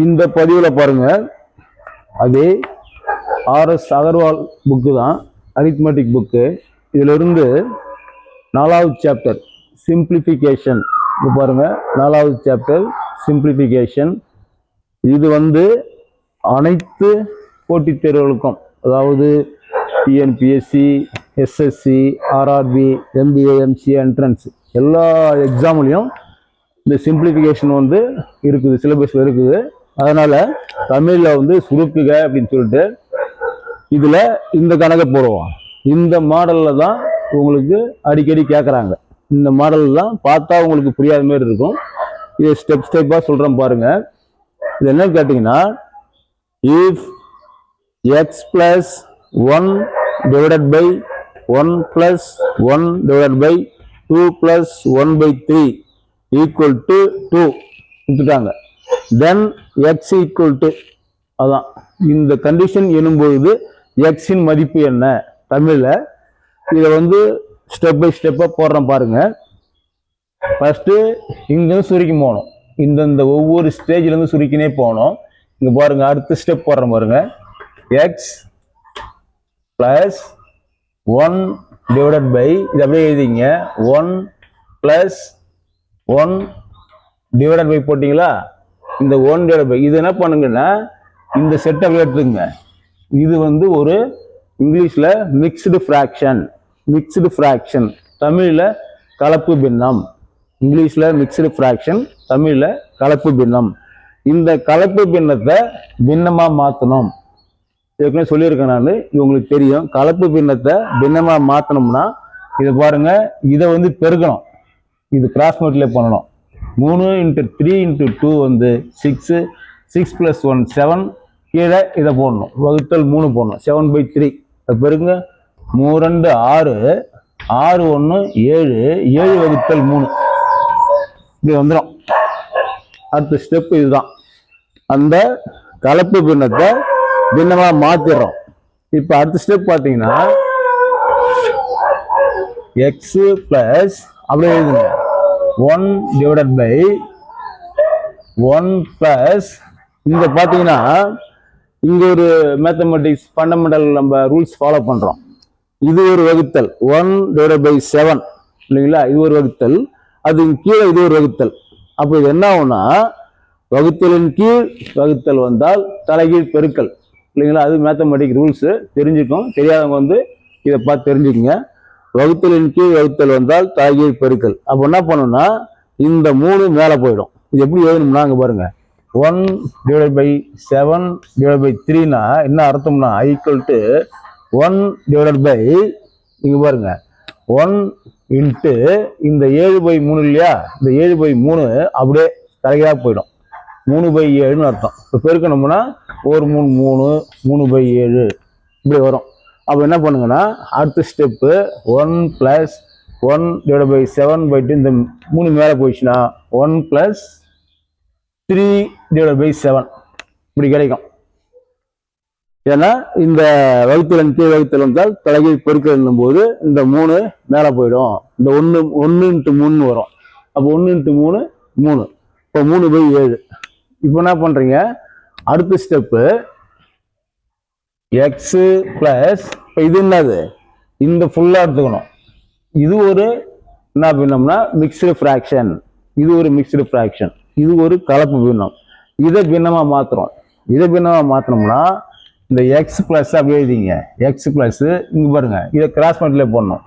இந்த பதிவில் பாருங்க, அதே ஆர்எஸ் அகர்வால் புக்கு தான், அரித்மெட்டிக் புக்கு. இதுல இருந்து 4வது சாப்டர் சிம்பிளிஃபிகேஷன். இது பாருங்க, 4வது சாப்டர் சிம்பிளிஃபிகேஷன். இது வந்து அனைத்து போட்டித் தேர்வுகளுக்கும், அதாவது TNPSC, SSC, RRB, MBA, MCA, entrance எல்லா எக்ஸாம்லையும் இந்த சிம்பிளிஃபிகேஷன் வந்து இருக்குது, சிலபஸ்ல இருக்குது. அதனால தமிழ்ல வந்து சுருக்குக அப்படின்னு சொல்லிட்டு இதுல இந்த கணக்கை போடுவோம். இந்த மாடல்ல தான் உங்களுக்கு அடிக்கடி கேட்குறாங்க. இந்த மாடல் தான் பார்த்தா உங்களுக்கு புரியாத மாதிரி இருக்கும். இது ஸ்டெப் ஸ்டெப்பா சொல்றேன் பாருங்க. இது என்ன கேட்டீங்கன்னா, if X plus 1 divided by 1 plus 1 divided by 2 plus 1 by 3 equal to 2 கொடுத்துட்டாங்க. Then x equal to, அதான் இந்த கண்டிஷன் எனும்பொழுது x இன் மதிப்பு என்ன தமிழ்ல. இதை வந்து ஸ்டெப் பை ஸ்டெப்பா போடுறோம் பாருங்க. ஃபர்ஸ்ட் இங்க சுருக்கி போகணும். இந்த ஒவ்வொரு ஸ்டேஜ்ல இருந்து சுருக்கினே போகணும். இங்க பாருங்க, அடுத்த ஸ்டெப் போடுறோம் பாருங்க. x plus 1 divided by, இது அப்படியே எழுதிங்க, 1 plus 1 divided by போட்டீங்களா, இந்த 1 divided by இது என்ன பண்ணுங்கன்னா இந்த செட் அப்படியே எடுத்துங்க. இது வந்து ஒரு இங்கிலீஷ்ல மிக்ஸ்டு ஃபிராக்ஷன். மிக்ஸ்டு ஃபிராக்ஷன் தமிழ்ல கலப்பு பின்னம். இங்கிலீஷ்ல மிக்ஸ்டு ஃபிராக்ஷன், தமிழ்ல கலப்பு பின்னம். இந்த கலப்பு பின்னத்தை பின்னமா மாத்தணும். ஏற்கனவே சொல்லியிருக்கேன் நான், இது உங்களுக்கு தெரியும். கலப்பு பின்னத்தை பின்னமா மாத்தணும்னா இதை பாருங்க, இதை வந்து பெருக்கணும். இது கிராஸ் மல்டிப்ளை பண்ணணும். 3 × 3 × 2 வந்து 6, 6 + 1 7, கீழே இதை போடணும், வகுத்தல் 3 போடணும், 7/3. பெருங்க, 3 2 6, 6 1 7, 7 வகுத்தல் 3 இப்படி வந்துடும். அடுத்த ஸ்டெப் இதுதான். அந்த கலப்பு பின்னத்தை பின்னமா மாத்திடுறோம். இப்ப அடுத்த ஸ்டெப் பாத்தீங்கன்னா எக்ஸ் பிளஸ் அப்படியே எழுதுங்க, 1 divided by 1 plus, இங்க பாத்தீங்கன்னா இங்க ஒரு மேத்தமெட்டிக்ஸ் ஃபண்டமெண்டல் நம்ம ரூல்ஸ் ஃபாலோ பண்றோம். இது ஒரு வகுத்தல் 1 divided by 7 இல்லைங்களா, இது ஒரு வகுத்தல். அது கீழே இது ஒரு வகுத்தல். அப்ப இது என்ன ஆகும்னா, வகுத்தலின் கீழ் வகுத்தல் வந்தால் தலைகீழ் பெருக்கல் இல்லைங்களா. அது மேத்தமெட்டிக் ரூல்ஸ், தெரிஞ்சுக்கும். தெரியாதவங்க வந்து இதை பார்த்து தெரிஞ்சுக்குங்க. வகுத்தலின் கீழ் வகுத்தல் வந்தால் தலைகீழ் பெருக்கல். அப்போ என்ன பண்ணணும்னா இந்த 3 மேலே போயிடும். இது எப்படி எழுதணும்னா, அங்கே பாருங்க, 1 divided by 7 divided by 3னா என்ன அர்த்தம்னா, ஈக்குவல் டு 1 divided by, இங்க பாருங்க, 1 இன்ட்டு இந்த 7/3 இல்லையா, இந்த 7/3 அப்படியே தலைகீழா போயிடும். 3/7ன்னு அர்த்தம். இப்போ பெருக்கணும்னா 1 3 3, 3/7 இப்படி வரும். அப்போ என்ன பண்ணுங்கன்னா, அடுத்த ஸ்டெப்பு 1 + 1 divided by 7/2, இந்த 3 மேலே போயிடுச்சுன்னா 1 + 3 divided by 7 இப்படி கிடைக்கும். ஏன்னா இந்த வகுத்தலின் கீழ் வகுத்தல் வந்தால் தலைகீழ் பெருக்கல் என்னும் போது இந்த 3 மேலே போயிடும். இந்த 1 × 3 வரும். அப்போ 1 × 3 3, இப்போ 3/7. இப்போ என்ன பண்றீங்க, அடுத்த ஸ்டெப்பு எக்ஸ் பிளஸ், இப்போ இது என்னது, இந்த ஃபுல்லா எடுத்துக்கணும். இது ஒரு என்ன பின்னம்னா மிக்ஸ்டு ஃபிராக்ஷன். இது ஒரு மிக்ஸ்டு ஃபிராக்ஷன், இது ஒரு கலப்பு பின்னம். இதை பின்னமா மாத்துறோம். இதை பின்னமா மாத்தினோம்னா இந்த எக்ஸ் பிளஸ் அப்படியே எழுதிங்க, எக்ஸ் பிளஸ், இங்க பாருங்க, இதை கிராஸ் மல்டிப்ளை பண்ணணும்.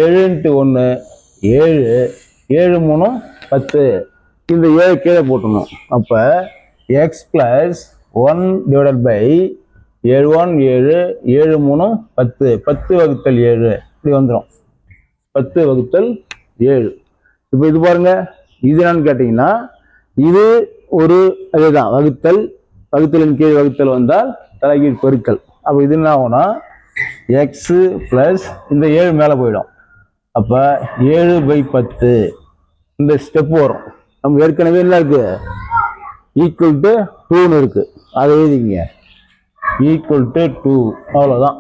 7 × 1 7, 7 3 10, இந்த 7 கீழே போட்டணும். அப்ப எக்ஸ் பிளஸ் 1 divided by 7 1 7, 7 3 10, 10 வகுத்தல் 7 இப்படி வந்துடும், 10 வகுத்தல் 7. இப்போ இது பாருங்க, இது என்னன்னு கேட்டீங்கன்னா, இது ஒரு அதுதான் வகுத்தல், வகுத்தலின் கீழ் வகுத்தல் வந்தால் தலைகீழ் பெருக்கல். அப்போ இது என்ன ஆகும்னா எக்ஸ் பிளஸ் இந்த 7 மேலே போயிடும். அப்ப 7/10 இந்த ஸ்டெப் வரும். நம்ம ஏற்கனவே என்ன இருக்கு, ஈக்குவல் டு 2ன்னு இருக்கு, அதை எழுதிங்க, ஈக்குவல் டு 2. அவ்வளோதான்.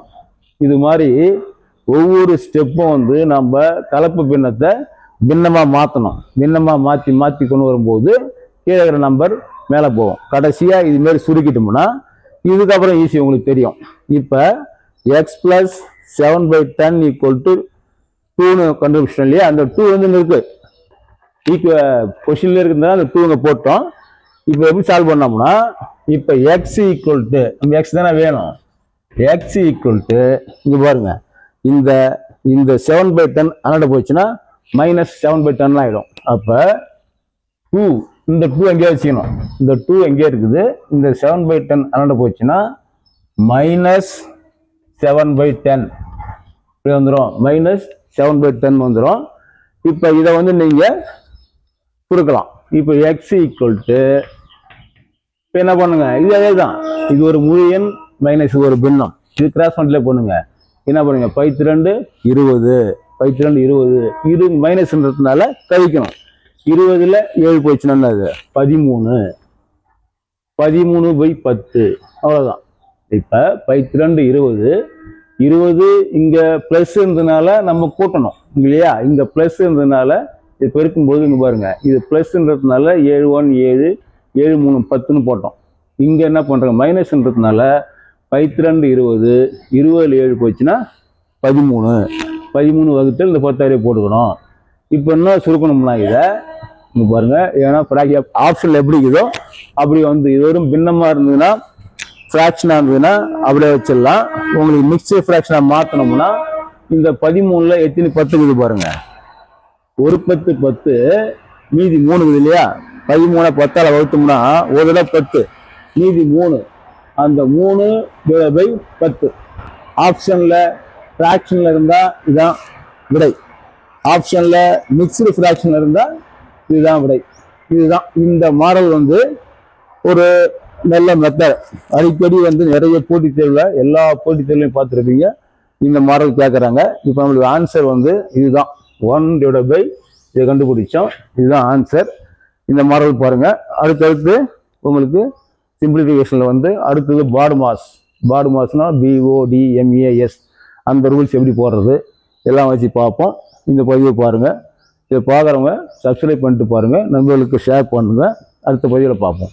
இது மாதிரி ஒவ்வொரு ஸ்டெப்பும் வந்து நம்ம கலப்பு பின்னத்தை பின்னமா மாற்றணும். பின்னமா மாற்றி மாற்றி கொண்டு வரும்போது கீழே இருக்கிற நம்பர் மேலே போகும். கடைசியாக இது மாரி சுருக்கிட்டோம்னா இதுக்கப்புறம் ஈஸி உங்களுக்கு தெரியும். இப்போ எக்ஸ் பிளஸ் 7/10 ஈக்குவல் டு 2ன்னு கண்டுபிடிச்சோம் இல்லையா? அந்த 2 வந்து இங்கே இருக்கு, கொஸ்டின்ல இருக்கிறதுனால அந்த 2 இங்கே போட்டோம். இப்போ எப்படி சால்வ் பண்ணோம்னா இப்போ எக்ஸ் ஈக்குவல் டு நம்ம எக்ஸ் தானே வேணும். எக்ஸ் ஈக்குவல் டு இங்கே பாருங்க, இந்த 7/10 அண்ணாட போச்சுன்னா -7/10 ஆகிடும். அப்போ 2 இந்த 2 எங்கேயே வச்சுக்கணும். இந்த 2 எங்கேயே இருக்குது. இந்த 7/10 அண்ணாட போச்சுன்னா -7/10 இப்படி வந்துடும். -7/10 வந்துடும். இப்போ இதை வந்து நீங்கள் கொடுக்கலாம். இப்போ எக்ஸ் ஈக்குவல் டு இப்போ என்ன பண்ணுங்க, இது அதே தான். இது ஒரு முழு எண் மைனஸ் ஒரு பின்னம். இது கிராஸ் மல்டிப்ளை பண்ணுங்க. என்ன பண்ணுங்க, 5×2 20, 5×2 20, இது மைனஸ்ன்றதுனால கழிக்கணும். 20ல் 7 போச்சுன்னா அது 13, 13/10 அவ்வளோதான். இப்போ 5×2 20 இங்கே ப்ளஸ் இருந்ததுனால நம்ம கூட்டணும் இல்லையா? இங்கே ப்ளஸ் இருந்ததுனால இது பெருக்கும்போது இங்கே பாருங்க, இது ப்ளஸ்ன்றதுனால 7 1 7 7 3 10ன்னு போட்டோம். இங்கே என்ன பண்ணுறோம், மைனஸ்ன்றதுனால 5×2 20, 20ல் 7 போச்சுன்னா 13, 13 வகுத்தல் இந்த 10 போட்டுக்கணும். இப்போ என்ன சுருக்கணும்னா இதை இங்கே பாருங்க, ஏன்னா ஆப்ஷனில் எப்படி இருக்குதோ அப்படி வந்து இது வரும். பின்னமாக இருந்ததுன்னா ஃப்ராக்ஷனாக இருந்ததுன்னா அப்படியே வச்சிடலாம். உங்களுக்கு மிக்சர் ஃப்ராக்ஷனாக மாற்றணும்னா இந்த 13ல் எத்தனை 10 இருக்குது பாருங்க, ஒரு 10 10 மீதி 3 இருக்குது இல்லையா? 13 10ஆல் வகுத்தோம்னா ஒரு தடவை 10 மீதி 3, அந்த 3/10. ஆப்ஷனில் ஃப்ராக்ஷனில் இருந்தால் இதுதான் விடை. ஆப்ஷனில் மிக்ஸ்டு ஃப்ராக்ஷனில் இருந்தால் இதுதான் விடை. இதுதான் இந்த மாடல் வந்து ஒரு நல்ல மெத்தட். அடிக்கடி வந்து நிறைய போட்டித் தேர்வில் எல்லா போட்டித் தேர்வுலையும் பார்த்துருப்பீங்க, இந்த மாடல் கேட்குறாங்க. இப்போ நம்மளுக்கு ஆன்சர் வந்து இதுதான், 1/, இதை கண்டுபிடிச்சோம். இதுதான் ஆன்சர். இந்த மாடல் பாருங்க. அடுத்தடுத்து உங்களுக்கு சிம்பிளிஃபிகேஷனில் வந்து அடுத்தது பாடுமாஸ். பாடுமாஸ்னா BODMAS, அந்த ரூல்ஸ் எப்படி போடுறது எல்லாம் வச்சு பார்ப்போம். இந்த பதிவை பாருங்கள். இதை பார்க்குறவங்க சப்ஸ்கிரைப் பண்ணிட்டு பாருங்கள், நண்பர்களுக்கு ஷேர் பண்ணுங்கள். அடுத்த பதிவில் பார்ப்போம்.